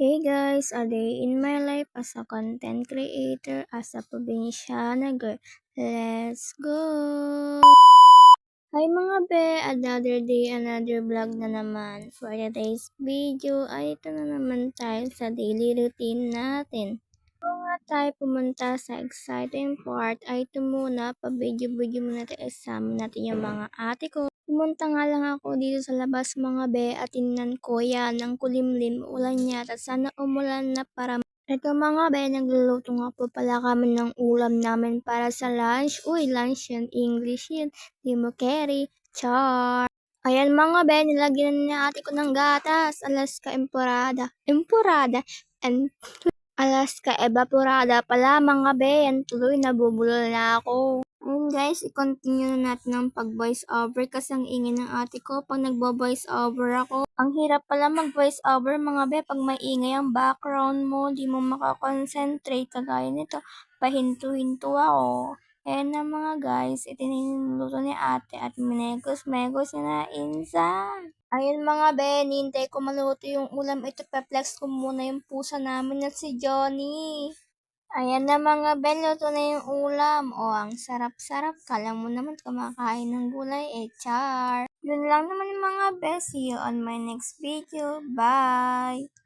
Hey guys, a day in my life as a content creator, as a probinsyana girl. Let's go! Hi mga be, another day, another vlog na naman. For today's video ay ito na naman tayo sa daily routine natin. Bago nga tayo pumunta sa exciting part ay ito muna, pa-video-video muna tayo, examine natin yung mga ate ko. Pumunta nga lang ako dito sa labas mga be at tingnan ko yan, ang kulimlim, ulan yata. Sana umulan na para eto mga be, nagluluto nga po pala kami ng ulam namin para sa lunch. Uy, lunch yan, English yan. Di mo carry, char. Ayan mga be, nilagyan na ate ko ng gatas. Alaska Emporada. Emporada. And Alaska Evaporada pala mga be. Yan tuloy, nabubulol na ako. Ayun guys, i-continue na natin ang pag-voice over kasi ang ingay ng ate ko pag nagbo-voice over ako. Ang hirap pala mag-voice over mga be pag may ingay ang background mo, di mo makakonsentrate kagaya nito. Pahinto-hinto ako. Ayan na mga guys, ito na yung luto ni ate at minegos-megos niya na insan. Ayun mga be, nintay ko maluto yung ulam. Ito, pe-flex ko muna yung pusa namin at si Johnny. Ayan na mga be, luto na yung ulam. O, ang sarap-sarap. Kala mo naman kumakain ng gulay, char. Yun lang naman mga be. See you on my next video. Bye!